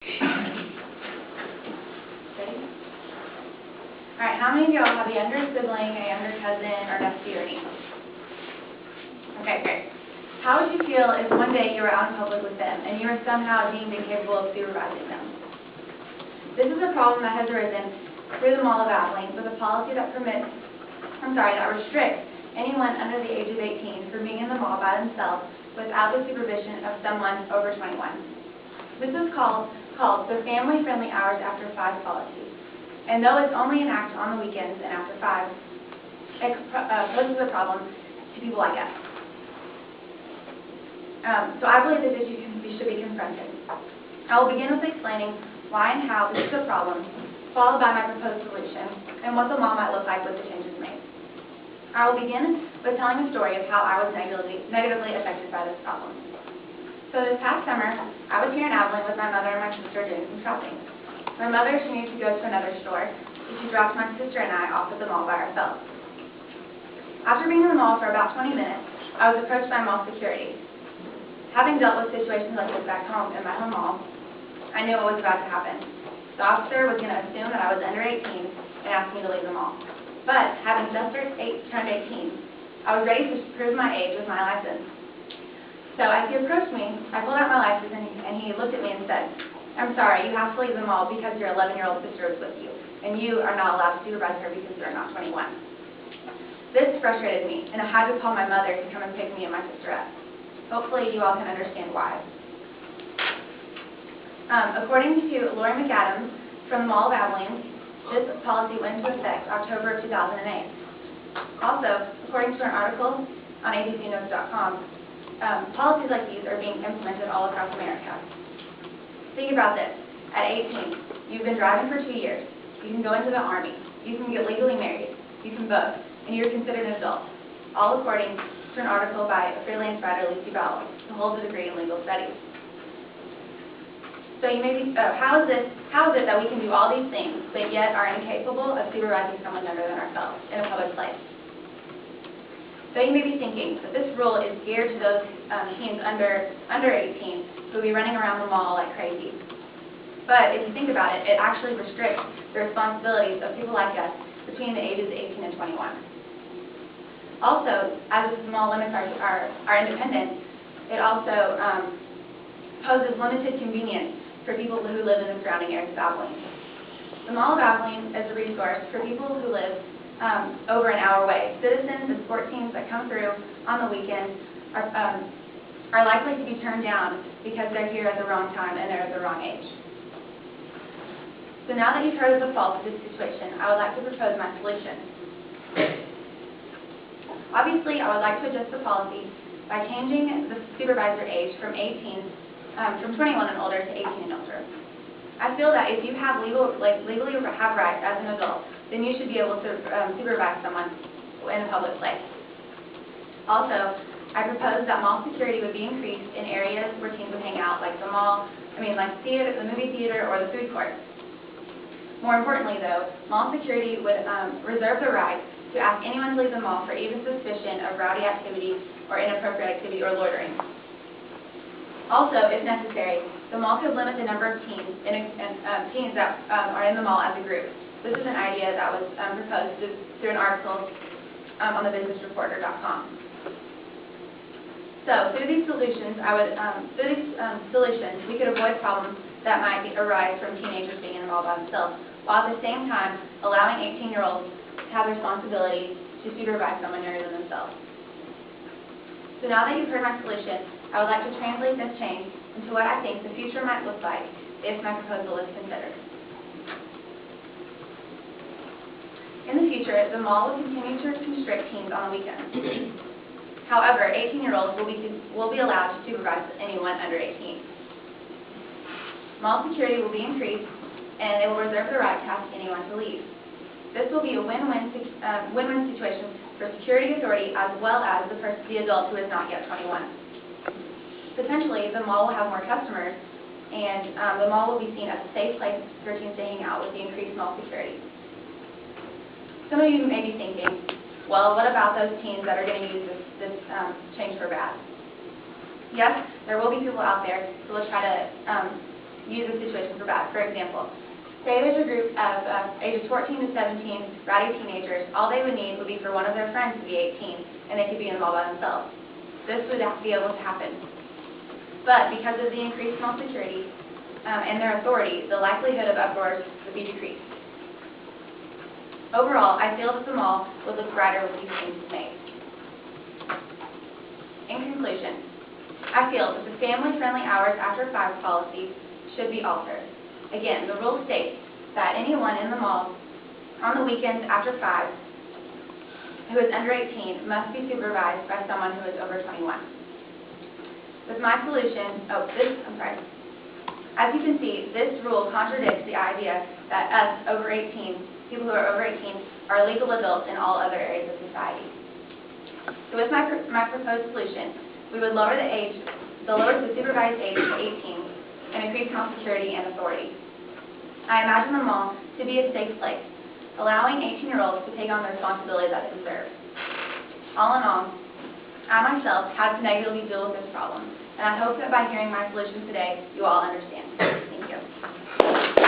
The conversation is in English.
Alright, how many of y'all have a younger sibling, a younger cousin, or nephew or niece? Okay, great. How would you feel if one day you were out in public with them and you were somehow deemed incapable of supervising them? This is a problem that has arisen through the Mall of Abilene with a policy that restricts anyone under the age of 18 from being in the mall by themselves without the supervision of someone over 21. This is called the Family-Friendly Hours After 5 policy. And though it's only an act on the weekends and after 5, it poses a problem to people like us. So I believe that this should be confronted. I will begin with explaining why and how this is a problem, followed by my proposed solution, and what the mall might look like with the changes made. I will begin with telling a story of how I was negatively affected by this problem. So this past summer, I was here in Abilene with my mother and my sister doing some shopping. My mother, she needed to go to another store, so she dropped my sister and I off at the mall by ourselves. After being in the mall for about 20 minutes, I was approached by mall security. Having dealt with situations like this back home in my home mall, I knew what was about to happen. The officer was going to assume that I was under 18 and ask me to leave the mall. But having just turned 18, I was ready to prove my age with my license. So as he approached me, I pulled out my license and he looked at me and said, "I'm sorry, you have to leave the mall because your 11-year-old sister is with you, and you are not allowed to supervise her because you are not 21. This frustrated me, and I had to call my mother to come and pick me and my sister up. Hopefully you all can understand why. According to Lori McAdams from the Mall of Abilene, this policy went into effect October of 2008. Also, according to an article on DSCN5019, policies like these are being implemented all across America. Think about this. At 18, you've been driving for 2 years. You can go into the Army. You can get legally married. You can vote. And you're considered an adult. All according to an article by a freelance writer, Lucy Bowell, who holds a degree in legal studies. So you may be, how is it that we can do all these things, but yet are incapable of supervising someone younger than ourselves in a public place? So you may be thinking that this rule is geared to those teens under 18 who will be running around the mall like crazy. But if you think about it, it actually restricts the responsibilities of people like us between the ages of 18 and 21. Also, as the mall limits our independence, it also poses limited convenience for people who live in the surrounding areas of Abilene. The Mall of Abilene is a resource for people who live over an hour away. Citizens and sport teams that come through on the weekends are likely to be turned down because they're here at the wrong time and they're at the wrong age. So now that you've heard of the faults of this situation, I would like to propose my solution. Obviously, I would like to adjust the policy by changing the supervisor age from 21 and older to 18 and older. I feel that if you have legally have rights as an adult, then you should be able to supervise someone in a public place. Also, I propose that mall security would be increased in areas where teens would hang out, like the movie theater, or the food court. More importantly, though, mall security would reserve the right to ask anyone to leave the mall for even suspicion of rowdy activity or inappropriate activity or loitering. Also, if necessary, the mall could limit the number of teens that are in the mall as a group. This is an idea that was proposed through an article on the businessreporter.com. So, through these solutions, we could avoid problems that might arise from teenagers being in the mall by themselves, while at the same time allowing 18-year-olds to have the responsibility to supervise someone younger than themselves. So now that you've heard my solution, I would like to translate this change into what I think the future might look like if my proposal is considered. In the future, the mall will continue to constrict teens on the weekends. However, 18-year-olds will be allowed to supervise anyone under 18. Mall security will be increased, and it will reserve the right to ask anyone to leave. This will be a win-win situation for security authority as well as the adult who is not yet 21. Potentially, the mall will have more customers, and the mall will be seen as a safe place for teens to hang out with the increased mall security. Some of you may be thinking, well, what about those teens that are going to use this change for bad? Yes, there will be people out there who will try to use the situation for bad. For example, say there's a group of ages 14 to 17 rowdy teenagers. All they would need would be for one of their friends to be 18, and they could be involved by themselves. This would be able to happen. But because of the increased mall security and their authority, the likelihood of uproars would be decreased. Overall, I feel that the mall would look brighter with these changes made. In conclusion, I feel that the family-friendly hours after 5 policy should be altered. Again, the rule states that anyone in the mall on the weekends after 5 who is under 18 must be supervised by someone who is over 21. With my solution, as you can see, this rule contradicts the idea that us over 18, people who are over 18, are legal adults in all other areas of society. So with my proposed solution, we would lower the supervised age to 18 and increase mall security and authority. I imagine the mall to be a safe place, allowing 18-year-olds to take on the responsibility that they deserve. All in all, I myself had to negatively deal with this problem, and I hope that by hearing my solution today, you all understand. Thank you.